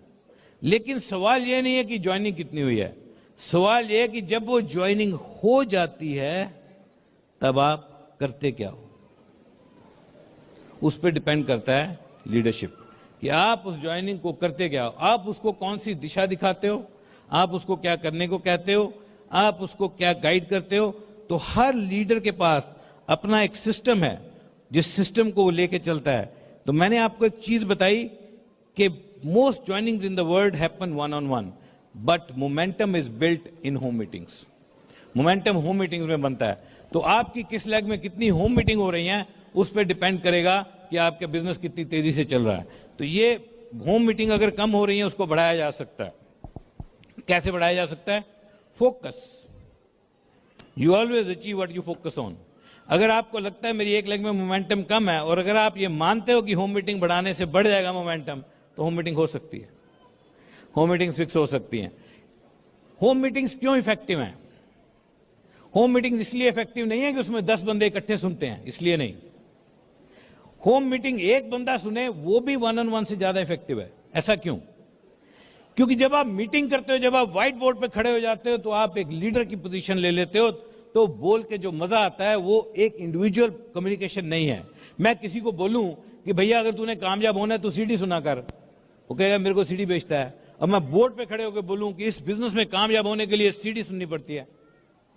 लेकिन सवाल ये नहीं है कि ज्वाइनिंग कितनी हुई है, सवाल यह है कि जब वो ज्वाइनिंग हो जाती है तब आप करते क्या हो। उस पर डिपेंड करता है लीडरशिप, कि आप उस ज्वाइनिंग को करते क्या हो, आप उसको कौन सी दिशा दिखाते हो, आप उसको क्या करने को कहते हो, आप उसको क्या गाइड करते हो। तो हर लीडर के पास अपना एक सिस्टम है, जिस सिस्टम को वो लेके चलता है। तो मैंने आपको एक चीज बताई कि most joinings in the world happen one on one, but momentum is built in home meetings. Momentum home meetings में बनता है। तो आपकी किस लेग में कितनी होम मीटिंग हो रही है, उस पर डिपेंड करेगा कि आपका बिजनेस कितनी तेजी से चल रहा है। तो ये होम मीटिंग अगर कम हो रही है, उसको बढ़ाया जा सकता है। कैसे बढ़ाया जा सकता है? Focus. You always achieve what you focus on. अगर आपको लगता है मेरी एक लेग में मोमेंटम कम है, और अगर आप ये मानते हो कि होम मीटिंग बढ़ाने से बढ़ जाएगा मोमेंटम, तो होम मीटिंग हो सकती है, होम मीटिंग्स फिक्स हो सकती हैं। होम मीटिंग्स क्यों इफेक्टिव हैं? होम मीटिंग इसलिए इफेक्टिव नहीं है कि उसमें 10 बंदे इकट्ठे सुनते हैं, इसलिए नहीं। होम मीटिंग एक बंदा सुने, वो भी वन ऑन वन से ज्यादा इफेक्टिव है। ऐसा क्यों? क्योंकि जब आप मीटिंग करते हो, जब आप व्हाइट बोर्ड पे खड़े हो जाते हो, तो आप एक लीडर की पोजीशन ले लेते हो, तो बोल के जो मजा आता है वो एक इंडिविजुअल कम्युनिकेशन नहीं है। मैं किसी को बोलूं कि भैया अगर तूने कामयाब होना है तो सीडी सुना कर, वो कहेगा मेरे को सीडी बेचता है। अब मैं बोर्ड पे खड़े होकर बोलूं कि इस बिजनेस में कामयाब होने के लिए सीडी सुननी पड़ती है,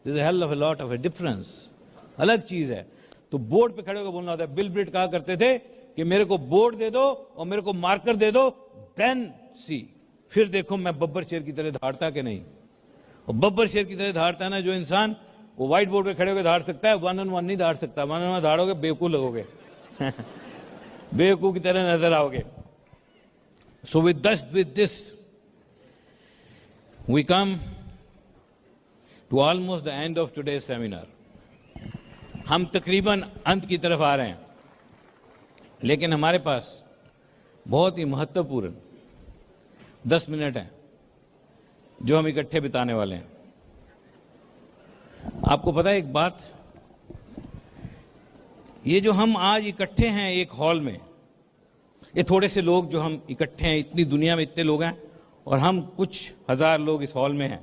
this is hell of a lot of a difference, अलग चीज है। तो बोर्ड पे खड़े होकर बोलना होता है। बिल ब्रिट कहा करते थे कि मेरे को बोर्ड दे दो और मेरे को मार्कर दे दो, देन सी, फिर देखो मैं बब्बर शेर की तरह धाड़ता कि नहीं। और बब्बर शेर की तरह धाड़ता है ना जो इंसान, वो व्हाइट बोर्ड पे खड़े होकर धाड़ सकता है, वन ऑन वन नहीं धाड़ सकता। वन ऑन वन धाड़ोगे बेवकूफ लगोगे बेवकूफ की तरह नजर आओगे। So with this we come to almost the end of today's seminar. हम तकरीबन अंत की तरफ आ रहे हैं, लेकिन हमारे पास बहुत ही महत्वपूर्ण 10 मिनट हैं जो हम इकट्ठे बिताने वाले हैं। आपको पता है एक बात, ये जो हम आज इकट्ठे हैं एक हॉल में, ये थोड़े से लोग जो हम इकट्ठे हैं, इतनी दुनिया में इतने लोग हैं और हम कुछ हजार लोग इस हॉल में हैं,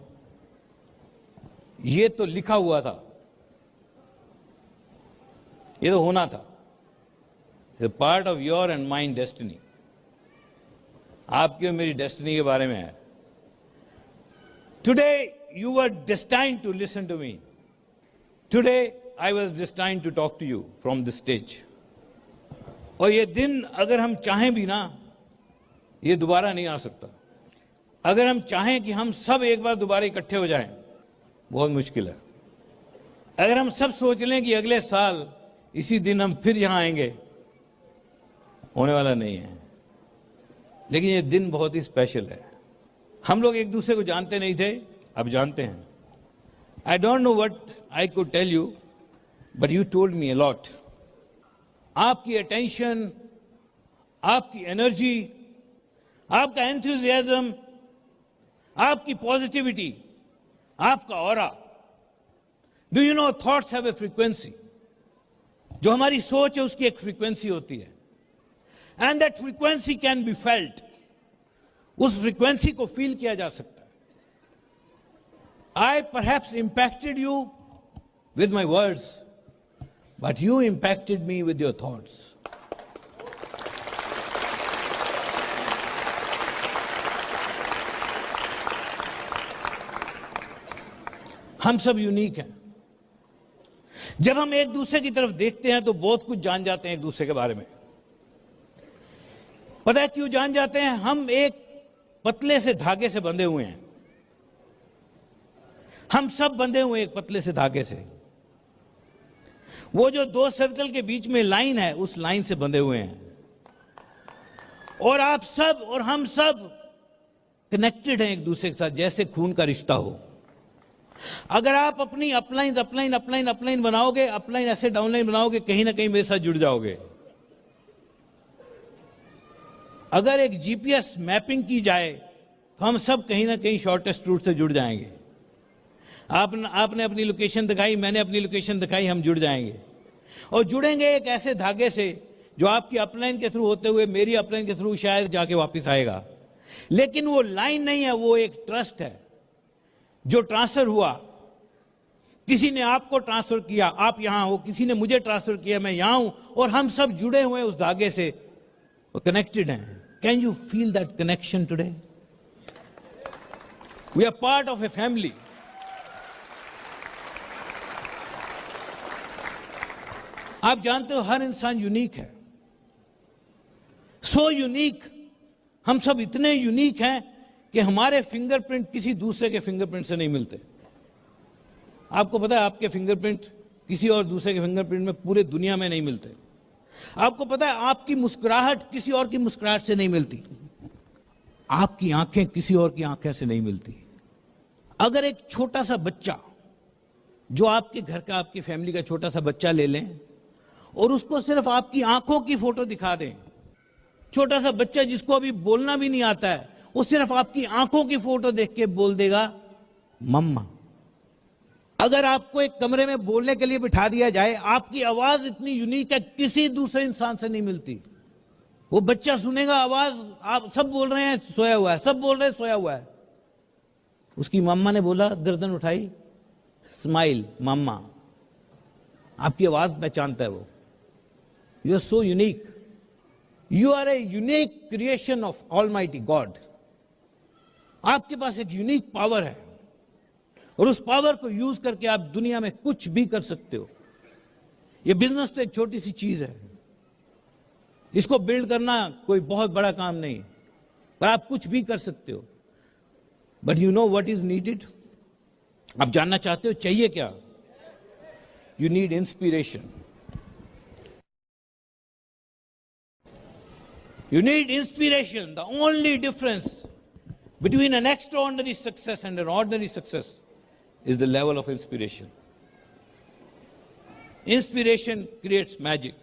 ये तो लिखा हुआ था, ये तो होना था। Part of your and mind destiny. आपकी और मेरी डेस्टिनी के बारे में है। Today you are destined to listen to me. Today I was destined to talk to you from this stage. और ये दिन अगर हम चाहें भी ना, ये दोबारा नहीं आ सकता। अगर हम चाहें कि हम सब एक बार दोबारा इकट्ठे हो जाएं, बहुत मुश्किल है। अगर हम सब सोच लें कि अगले साल इसी दिन हम फिर यहां आएंगे, होने वाला नहीं है। लेकिन ये दिन बहुत ही स्पेशल है। हम लोग एक दूसरे को जानते नहीं थे, अब जानते हैं। I don't know what I could tell you, but you told me a lot. आपकी attention, आपकी energy, आपका enthusiasm, आपकी positivity, आपका aura. Do you know thoughts have a frequency? जो हमारी सोच है उसकी एक frequency होती है. And that frequency can be felt. उस frequency को feel किया जा सकता है. I perhaps impacted you with my words, but you impacted me with your thoughts. हम सब यूनिक हैं. जब हम एक दूसरे की तरफ देखते हैं तो बहुत कुछ जान जाते हैं एक दूसरे के बारे में. पता है क्यों जान जाते हैं? हम एक पतले से धागे से बंधे हुए हैं. हम सब बंधे हुए हैं एक पतले से धागे से. वो जो दो सर्कल के बीच में लाइन है, उस लाइन से बंधे हुए हैं. और आप सब और हम सब कनेक्टेड हैं एक दूसरे के साथ, जैसे खून का रिश्ता हो. अगर आप अपनी अपलाइन अपलाइन अपलाइन अपलाइन बनाओगे, अपलाइन ऐसे डाउनलाइन बनाओगे, कहीं ना कहीं मेरे साथ जुड़ जाओगे. अगर एक जीपीएस मैपिंग की जाए तो हम सब कहीं ना कहीं शॉर्टेस्ट रूट से जुड़ जाएंगे. आपने अपनी लोकेशन दिखाई, मैंने अपनी लोकेशन दिखाई, हम जुड़ जाएंगे. और जुड़ेंगे एक ऐसे धागे से जो आपकी अपलाइन के थ्रू होते हुए मेरी अपलाइन के थ्रू शायद जाके वापस आएगा. लेकिन वो लाइन नहीं है, वो एक ट्रस्ट है जो ट्रांसफर हुआ. किसी ने आपको ट्रांसफर किया, आप यहां हो, किसी ने मुझे ट्रांसफर किया, मैं यहां हूं, और हम सब जुड़े हुए उस धागे से, कनेक्टेड हैं. Can you feel that connection today? We are part of a family. आप जानते हो हर इंसान यूनिक है. सो यूनिक, हम सब इतने यूनिक हैं कि हमारे फिंगरप्रिंट किसी दूसरे के फिंगरप्रिंट से नहीं मिलते. आपको पता है आपके फिंगरप्रिंट किसी और दूसरे के फिंगरप्रिंट में पूरे दुनिया में नहीं मिलते. आपको पता है आपकी मुस्कुराहट किसी और की मुस्कुराहट से नहीं मिलती. आपकी आंखें किसी और की आंखें से नहीं मिलती. अगर एक छोटा सा बच्चा, जो आपके घर का, आपकी फैमिली का छोटा सा बच्चा ले लें और उसको सिर्फ आपकी आंखों की फोटो दिखा दें, छोटा सा बच्चा जिसको अभी बोलना भी नहीं आता है, वो सिर्फ आपकी आंखों की फोटो देख के बोल देगा मम्मा. अगर आपको एक कमरे में बोलने के लिए बिठा दिया जाए, आपकी आवाज इतनी यूनिक है, किसी दूसरे इंसान से नहीं मिलती. वो बच्चा सुनेगा आवाज, आप सब बोल रहे हैं सोया हुआ है, सब बोल रहे हैं सोया हुआ है. उसकी मम्मा ने बोला, गर्दन उठाई, स्माइल मम्मा. आपकी आवाज पहचानता है वो. You are so unique. You are a unique creation of almighty God. आपके पास एक यूनिक पावर है और उस पावर को यूज करके आप दुनिया में कुछ भी कर सकते हो. ये बिजनेस तो एक छोटी सी चीज है, इसको बिल्ड करना कोई बहुत बड़ा काम नहीं, पर आप कुछ भी कर सकते हो. But you know what is needed? आप जानना चाहते हो चाहिए क्या? You need inspiration. You need inspiration. The only difference between an extraordinary success and an ordinary success is the level of inspiration. Inspiration creates magic.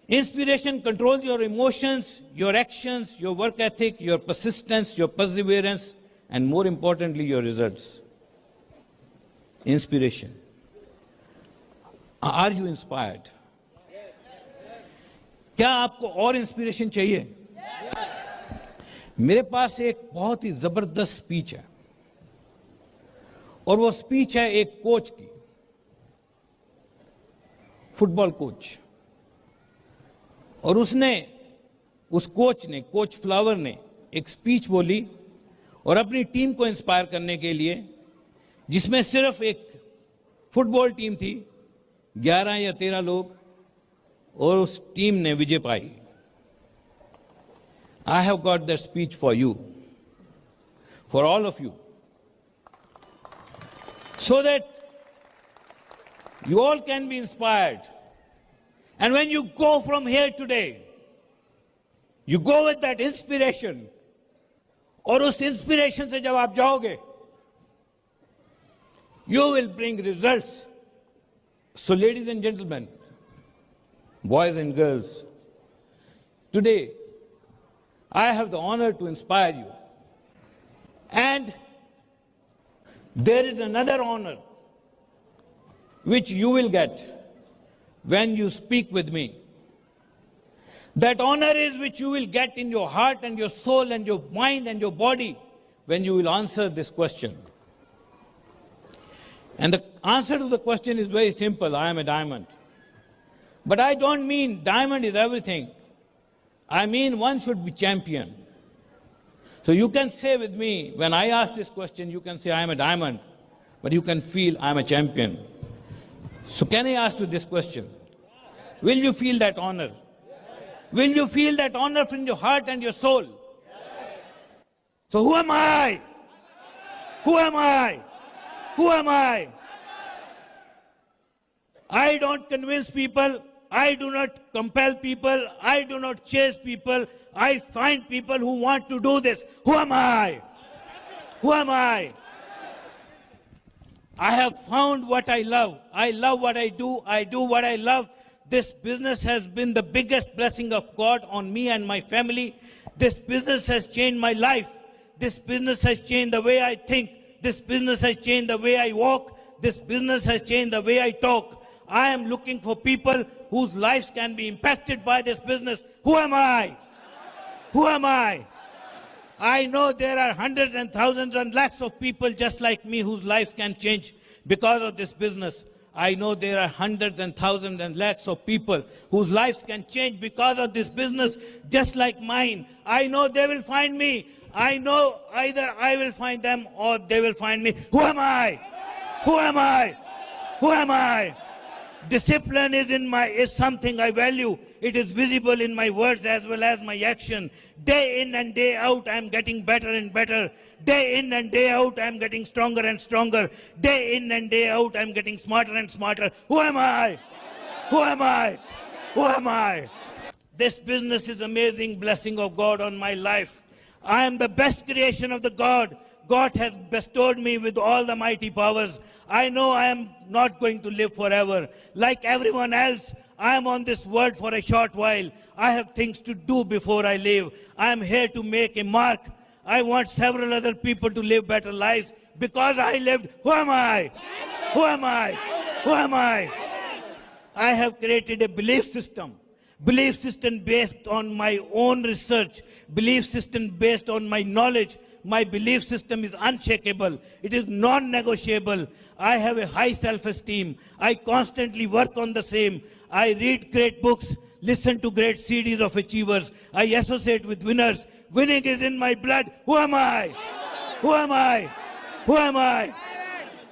Inspiration controls your emotions, your actions, your work ethic, your persistence, your perseverance, and more importantly, your results. Inspiration. Are you inspired? क्या आपको और इंस्पिरेशन चाहिए? मेरे पास एक बहुत ही जबरदस्त स्पीच है, और वो स्पीच है एक कोच की, फुटबॉल कोच. और उस कोच ने, कोच फ्लावर ने एक स्पीच बोली और अपनी टीम को इंस्पायर करने के लिए, जिसमें सिर्फ एक फुटबॉल टीम थी, 11 या 13 लोग, और उस टीम ने विजय पाई. I have got that speech for you, for all of you, so that you all can be inspired. And when you go from here today, you go with that inspiration, और उस इंस्पिरेशन से जब आप जाओगे, you will bring results. So, ladies and gentlemen, boys and girls, today I have the honor to inspire you. And there is another honor which you will get when you speak with me. That honor is which you will get in your heart and your soul and your mind and your body when you will answer this question. And the answer to the question is very simple: I am a diamond. But I don't mean diamond is everything. I mean one should be champion. So you can say with me, when I ask this question, you can say I am a diamond, but you can feel I am a champion. So can I ask you this question? Will you feel that honor? Will you feel that honor from your heart and your soul? Yes. So who am I? Who am I? Who am I? I don't convince people. I do not compel people. I do not chase people. I find people who want to do this. Who am I? Who am I? I have found what I love. I love what I do. I do what I love. This business has been the biggest blessing of God on me and my family. This business has changed my life. This business has changed the way I think. This business has changed the way I walk. This business has changed the way I talk. I am looking for people whose lives can be impacted by this business. Who am I? Who am I? I know there are hundreds and thousands and lakhs of people just like me whose lives can change because of this business. I know there are hundreds and thousands and lakhs of people whose lives can change because of this business just like mine. I know they will find me. I know either I will find them or they will find me. Who am I? Who am I? Who am I? Discipline is something I value. It is visible in my words as well as my action. Day in and day out, I am getting better and better. Day in and day out, I am getting stronger and stronger. Day in and day out, I am getting smarter and smarter. Who am I? Who am I? Who am I? This business is amazing blessing of God on my life. I am the best creation of the God. God has bestowed me with all the mighty powers. I know I am not going to live forever. Like everyone else, I am on this world for a short while. I have things to do before I live. I am here to make a mark. I want several other people to live better lives because I lived. Who am I? Who am I? Who am I? I have created a belief system. Belief system based on my own research. Belief system based on my knowledge. My belief system is unshakable. It is non-negotiable. I have a high self-esteem. I constantly work on the same. I read great books, listen to great CDs of achievers. I associate with winners. Winning is in my blood. Who am I? Who am I? Who am I?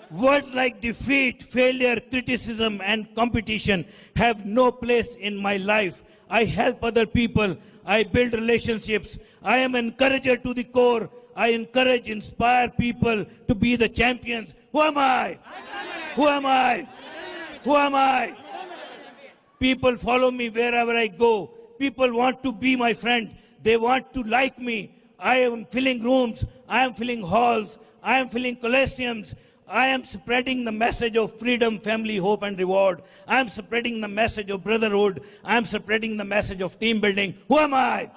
Words like defeat, failure, criticism, and competition have no place in my life. I help other people. I build relationships. I am an encourager to the core. I encourage, inspire people to be the champions. Who am I? Who am I? Who am I? People follow me wherever I go. People want to be my friend. They want to like me. I am filling rooms. I am filling halls. I am filling coliseums. I am spreading the message of freedom, family, hope, and reward. I am spreading the message of brotherhood. I am spreading the message of team building. Who am I?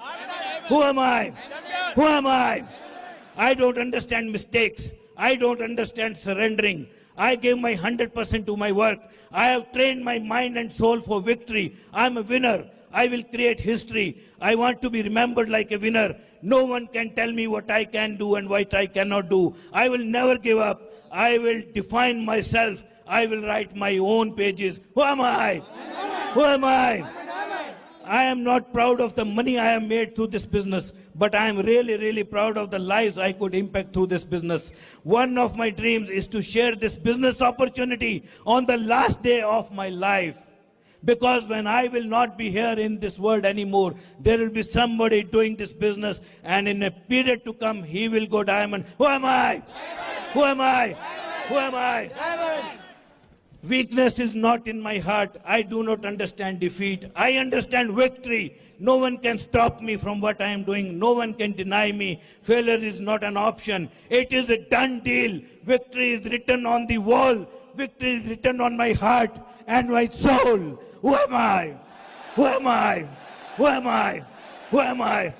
Who am I? Who am I? I don't understand mistakes. I don't understand surrendering. I gave my 100% to my work. I have trained my mind and soul for victory. I am a winner. I will create history. I want to be remembered like a winner. No one can tell me what I can do and what I cannot do. I will never give up. I will define myself. I will write my own pages. Who am I? Who am I? I am not proud of the money I have made through this business, but I am really, really proud of the lives I could impact through this business. One of my dreams is to share this business opportunity on the last day of my life. Because when I will not be here in this world anymore, there will be somebody doing this business, and in a period to come, he will go diamond. Who am I? Who am I? Who am I? Weakness is not in my heart. I do not understand defeat. I understand victory. No one can stop me from what I am doing. No one can deny me. Failure is not an option. It is a done deal. Victory is written on the wall.
victory is written on my heart and my soul. Who am I? Who am I? Who am I? Who am I?